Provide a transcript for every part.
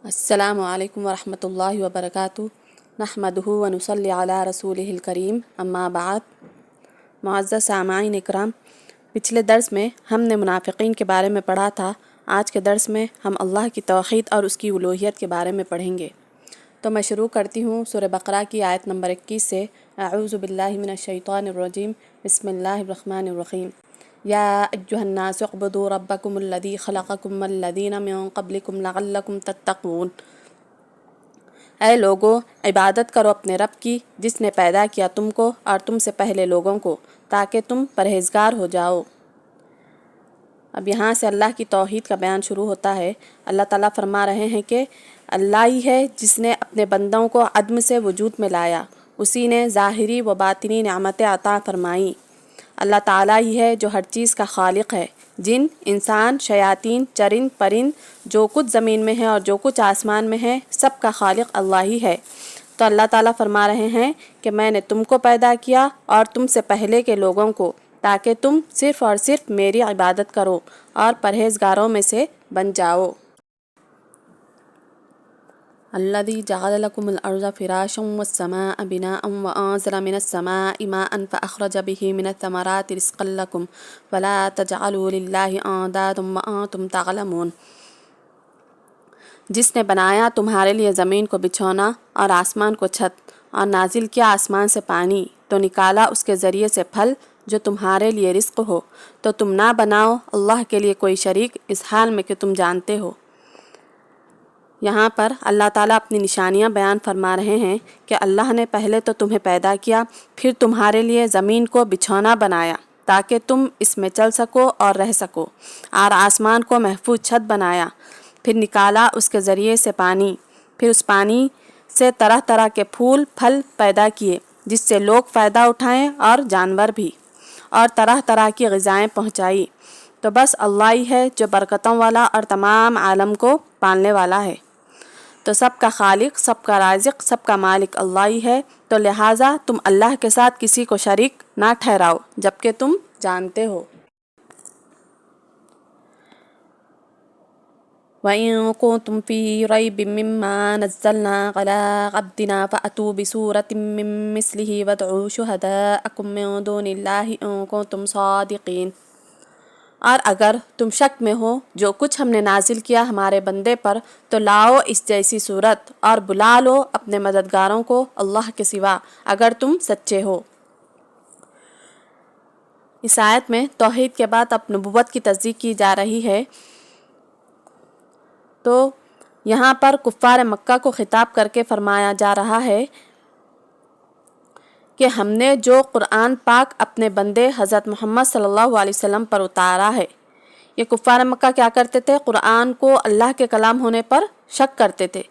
السلام علیکم ورحمۃ اللہ وبرکاتہ نحمدہ ونصلی علی رسولہ الکریم اما بعد۔ معزز سامعین اکرام، پچھلے درس میں ہم نے منافقین کے بارے میں پڑھا تھا۔ آج کے درس میں ہم اللہ کی توحید اور اس کی الوہیت کے بارے میں پڑھیں گے۔ تو میں شروع کرتی ہوں سورہ بقرہ کی آیت نمبر 21 سے۔ اعوذ باللہ من الشیطان الرجیم، بسم اللہ الرحمن الرحیم۔ یا ایھا الناس اعبدوا ربکم الذی خلقکم والذین من قبلکم لعلکم تتقون۔ اے لوگو، عبادت کرو اپنے رب کی جس نے پیدا کیا تم کو اور تم سے پہلے لوگوں کو، تاکہ تم پرہیزگار ہو جاؤ۔ اب یہاں سے اللہ کی توحید کا بیان شروع ہوتا ہے۔ اللہ تعالیٰ فرما رہے ہیں کہ اللہ ہی ہے جس نے اپنے بندوں کو عدم سے وجود میں لایا، اسی نے ظاہری و باطنی نعمتیں عطا فرمائیں۔ اللہ تعالیٰ ہی ہے جو ہر چیز کا خالق ہے، جن، انسان، شیاطین، چرند پرند، جو کچھ زمین میں ہے اور جو کچھ آسمان میں ہے، سب کا خالق اللہ ہی ہے۔ تو اللہ تعالیٰ فرما رہے ہیں کہ میں نے تم کو پیدا کیا اور تم سے پہلے کے لوگوں کو، تاکہ تم صرف اور صرف میری عبادت کرو اور پرہیزگاروں میں سے بن جاؤ۔ الذی جعل لکم الارض فراشا والسماء بناء وانزل من السماء ماء فاخرج به من الثمرات رزقا لکم فلا تجعلوا للہ اندادا وانتم تعلمون۔ جس نے بنایا تمہارے لیے زمین کو بچھونا اور آسمان کو چھت، اور نازل کیا آسمان سے پانی، تو نکالا اس کے ذریعے سے پھل جو تمہارے لیے رزق ہو، تو تم نہ بناؤ اللہ کے لیے کوئی شریک اس حال میں کہ تم جانتے ہو۔ یہاں پر اللہ تعالیٰ اپنی نشانیاں بیان فرما رہے ہیں کہ اللہ نے پہلے تو تمہیں پیدا کیا، پھر تمہارے لیے زمین کو بچھونا بنایا تاکہ تم اس میں چل سکو اور رہ سکو، اور آسمان کو محفوظ چھت بنایا، پھر نکالا اس کے ذریعے سے پانی، پھر اس پانی سے طرح طرح کے پھول پھل پیدا کیے جس سے لوگ فائدہ اٹھائیں اور جانور بھی، اور طرح طرح کی غذائیں پہنچائی۔ تو بس اللہ ہی ہے جو برکتوں والا اور تمام عالم کو پالنے والا ہے۔ تو سب کا خالق، سب کا رازق، سب کا مالک اللہ ہی ہے، تو لہٰذا تم اللہ کے ساتھ کسی کو شریک نہ ٹھہراؤ جبکہ تم جانتے ہو۔ وَإِن كُنتُمْ فِي رَيْبٍ مِّمَّا نَزَّلْنَا عَلَىٰ عَبْدِنَا فَأْتُوا بِسُورَةٍ مِّن مِّثْلِهِ وَادْعُوا شُهَدَاءَكُم مِّن دُونِ اللَّهِ إِن كُنتُمْ صَادِقِينَ۔ اور اگر تم شک میں ہو جو کچھ ہم نے نازل کیا ہمارے بندے پر، تو لاؤ اس جیسی صورت اور بلا لو اپنے مددگاروں کو اللہ کے سوا اگر تم سچے ہو۔ اس آیت میں توحید کے بعد اب نبوت کی تصدیق کی جا رہی ہے۔ تو یہاں پر کفار مکہ کو خطاب کر کے فرمایا جا رہا ہے کہ ہم نے جو قرآن پاک اپنے بندے حضرت محمد صلی اللہ علیہ وسلم پر اتارا ہے۔ یہ کفار مکہ کیا کرتے تھے؟ قرآن کو اللہ کے کلام ہونے پر شک کرتے تھے۔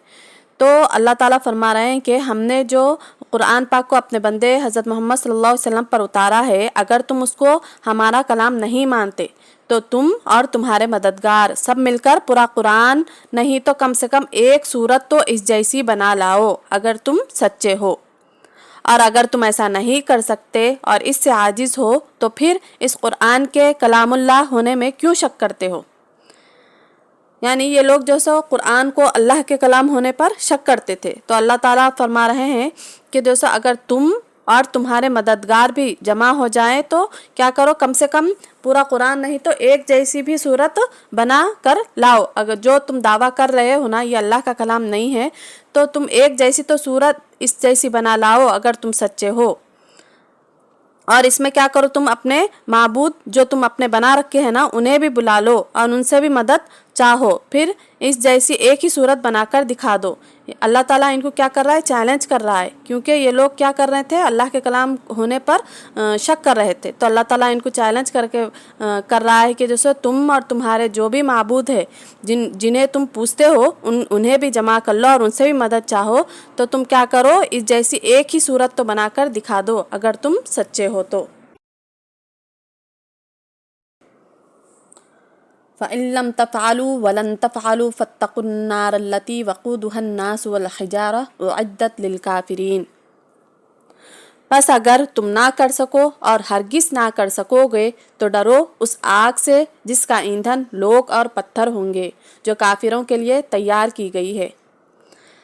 تو اللہ تعالیٰ فرما رہے ہیں کہ ہم نے جو قرآن پاک کو اپنے بندے حضرت محمد صلی اللہ علیہ وسلم پر اتارا ہے، اگر تم اس کو ہمارا کلام نہیں مانتے تو تم اور تمہارے مددگار سب مل کر پورا قرآن نہیں تو کم سے کم ایک سورت تو اس جیسی بنا لاؤ اگر تم سچے ہو۔ اور اگر تم ایسا نہیں کر سکتے اور اس سے عاجز ہو تو پھر اس قرآن کے کلام اللہ ہونے میں کیوں شک کرتے ہو؟ یعنی یہ لوگ جو سو قرآن کو اللہ کے کلام ہونے پر شک کرتے تھے۔ تو اللہ تعالیٰ فرما رہے ہیں کہ جو سو اگر تم اور تمہارے مددگار بھی جمع ہو جائیں تو کیا کرو، کم سے کم پورا قرآن نہیں تو ایک جیسی بھی صورت بنا کر لاؤ۔ اگر جو تم دعویٰ کر رہے ہو نا یہ اللہ کا کلام نہیں ہے، تو تم ایک جیسی تو صورت اس جیسی بنا لاؤ اگر تم سچے ہو۔ اور اس میں کیا کرو، تم اپنے معبود جو تم اپنے بنا رکھے ہیں نا انہیں بھی بلا لو اور ان سے بھی مدد چاہو، پھر اس جیسی ایک ہی صورت بنا کر دکھا دو۔ اللہ تعالیٰ ان کو کیا کر رہا ہے؟ چیلنج کر رہا ہے، کیونکہ یہ لوگ کیا کر رہے تھے؟ اللہ کے کلام ہونے پر شک کر رہے تھے۔ تو اللہ تعالیٰ ان کو چیلنج کر رہا ہے کہ جیسے تم اور تمہارے جو بھی معبود ہے جنہیں تم پوچھتے ہو انہیں بھی جمع کر لو اور ان سے بھی مدد چاہو، تو تم کیا کرو، اس جیسی ایک ہی صورت تو بنا کر دکھا دو اگر تم سچے ہو تو۔ فَإِن لَّمْ تَفْعَلُوا وَلَن تَفْعَلُوا فَاتَّقُوا النَّارَ الَّتِي وَقُودُهَا النَّاسُ وَالْحِجَارَةُ أُعِدَّتْ لِلْكَافِرِينَ۔ بس اگر تم نہ کر سکو اور ہرگز نہ کر سکو گے تو ڈرو اس آگ سے جس کا ایندھن لوگ اور پتھر ہوں گے، جو کافروں کے لیے تیار کی گئی ہے۔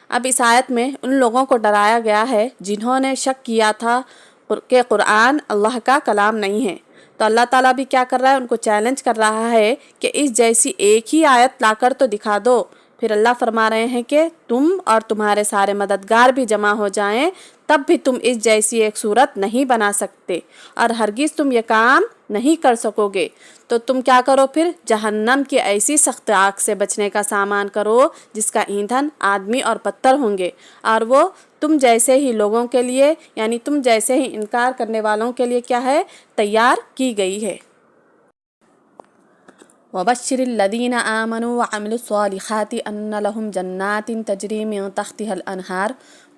اب اس آیت میں ان لوگوں کو ڈرایا گیا ہے جنہوں نے شک کیا تھا کہ قرآن اللہ کا کلام نہیں ہے، تو اللہ تعالیٰ بھی کیا کر رہا ہے، ان کو چیلنج کر رہا ہے کہ اس جیسی ایک ہی آیت لا کر تو دکھا دو۔ پھر اللہ فرما رہے ہیں کہ تم اور تمہارے سارے مددگار بھی جمع ہو جائیں تب بھی تم اس جیسی ایک صورت نہیں بنا سکتے، اور ہرگز تم یہ کام نہیں کر سکو گے۔ تو تم کیا کرو پھر، جہنم کی ایسی سخت آگ سے بچنے کا سامان کرو جس کا ایندھن آدمی اور پتھر ہوں گے، اور وہ تم جیسے ہی لوگوں کے لیے، یعنی تم جیسے ہی انکار کرنے والوں کے لیے کیا ہے، تیار کی گئی ہے۔ وَبَشِّرِ الَّذِينَ آمَنُوا وَعَمِلُوا الصَّالِحَاتِ أَنَّ لَهُمْ جَنَّاتٍ تَجْرِي مِن تَحْتِهَا الْأَنْهَارُ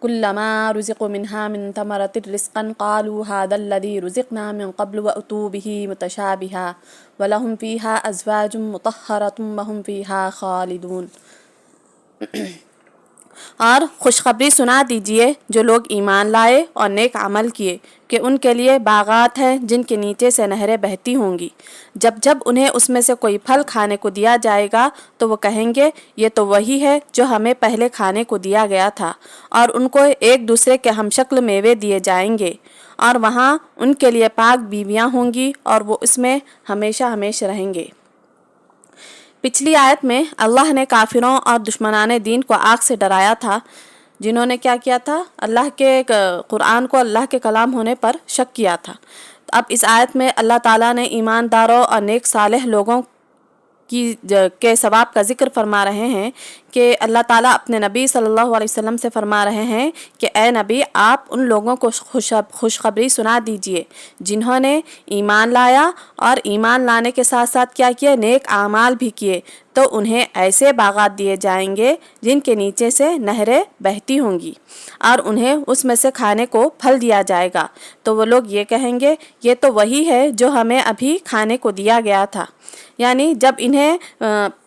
كُلَّمَا رُزِقُوا مِنْهَا مِن ثَمَرَةٍ رِزْقًا قَالُوا هَذَا الَّذِي رُزِقْنَا مِن قَبْلُ وَأُتُوا بِهِ مُتَشَابِهًا وَلَهُمْ فِيهَا أَزْوَاجٌ مُطَهَّرَةٌ وَهُمْ فِيهَا خَالِدُونَ۔ اور خوشخبری سنا دیجئے جو لوگ ایمان لائے اور نیک عمل کیے کہ ان کے لیے باغات ہیں جن کے نیچے سے نہریں بہتی ہوں گی، جب جب انہیں اس میں سے کوئی پھل کھانے کو دیا جائے گا تو وہ کہیں گے یہ تو وہی ہے جو ہمیں پہلے کھانے کو دیا گیا تھا، اور ان کو ایک دوسرے کے ہم شکل میوے دیے جائیں گے، اور وہاں ان کے لیے پاک بیویاں ہوں گی اور وہ اس میں ہمیشہ ہمیشہ رہیں گے۔ پچھلی آیت میں اللہ نے کافروں اور دشمنان دین کو آگ سے ڈرایا تھا جنہوں نے کیا کیا تھا، اللہ کے قرآن کو اللہ کے کلام ہونے پر شک کیا تھا۔ اب اس آیت میں اللہ تعالیٰ نے ایمانداروں اور نیک صالح لوگوں کے ثواب کا ذکر فرما رہے ہیں کہ اللہ تعالیٰ اپنے نبی صلی اللہ علیہ وسلم سے فرما رہے ہیں کہ اے نبی آپ ان لوگوں کو خوشخبری سنا دیجئے جنہوں نے ایمان لایا اور ایمان لانے کے ساتھ ساتھ کیا کیے، نیک اعمال بھی کیے، تو انہیں ایسے باغات دیے جائیں گے جن کے نیچے سے نہریں بہتی ہوں گی، اور انہیں اس میں سے کھانے کو پھل دیا جائے گا، تو وہ لوگ یہ کہیں گے یہ تو وہی ہے جو ہمیں ابھی کھانے کو دیا گیا تھا۔ یعنی جب انہیں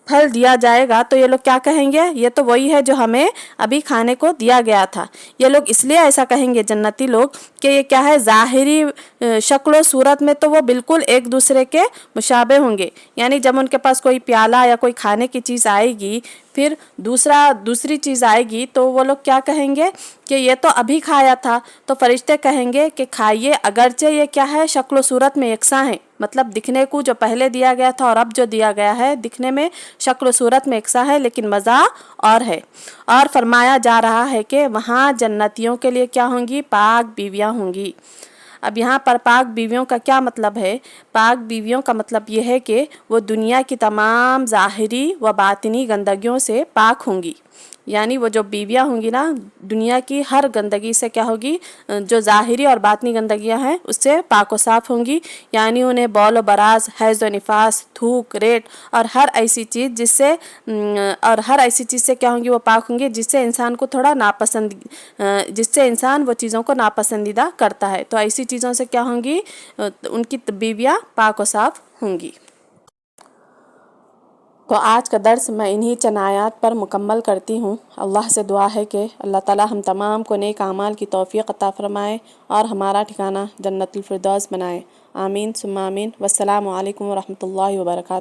پھل دیا جائے گا تو یہ لوگ کیا کہیں گے، یہ تو وہی ہے جو ہمیں ابھی کھانے کو دیا گیا تھا۔ یہ لوگ اس لیے ایسا کہیں گے جنتی لوگ کہ یہ کیا ہے، ظاہری شکل و صورت میں تو وہ بالکل ایک دوسرے کے مشابہ ہوں گے، یعنی جب ان کے پاس کوئی پیالہ یا کوئی کھانے کی چیز آئے گی، پھر دوسری چیز آئے گی، تو وہ لوگ کیا کہیں گے کہ یہ تو ابھی کھایا تھا، تو فرشتے کہیں گے کہ کھائیے، اگرچہ یہ کیا ہے، شکل و صورت میں یکساں ہے، مطلب دکھنے کو جو پہلے دیا گیا تھا اور اب جو دیا گیا ہے دکھنے میں شکل و صورت میں یکساں ہے، لیکن مزہ اور ہے۔ اور فرمایا جا رہا ہے کہ وہاں جنتیوں کے لیے کیا ہوں گی، پاک بیویاں ہوں گی۔ اب یہاں پر پاک بیویوں کا کیا مطلب ہے؟ پاک بیویوں کا مطلب یہ ہے کہ وہ دنیا کی تمام ظاہری و باطنی گندگیوں سے پاک ہوں گی، یعنی وہ جو بیویاں ہوں گی نا، دنیا کی ہر گندگی سے کیا ہوگی، جو ظاہری اور باطنی گندگیاں ہیں اس سے پاک و صاف ہوں گی، یعنی انہیں بول و براز، حیض و نفاس، تھوک، ریٹ اور ہر ایسی چیز سے کیا ہوں گی، وہ پاک ہوں گی جس سے انسان کو جس سے انسان وہ چیزوں کو ناپسندیدہ کرتا ہے، تو ایسی چیزوں سے کیا ہوں گی، ان کی بیویاں پاک و صاف ہوں گی۔ تو آج کا درس میں انہی چند آیات پر مکمل کرتی ہوں۔ اللہ سے دعا ہے کہ اللہ تعالی ہم تمام کو نیک اعمال کی توفیق عطا فرمائے اور ہمارا ٹھکانہ جنت الفردوس بنائے، آمین ثم آمین۔ والسلام علیکم ورحمۃ اللہ وبرکاتہ۔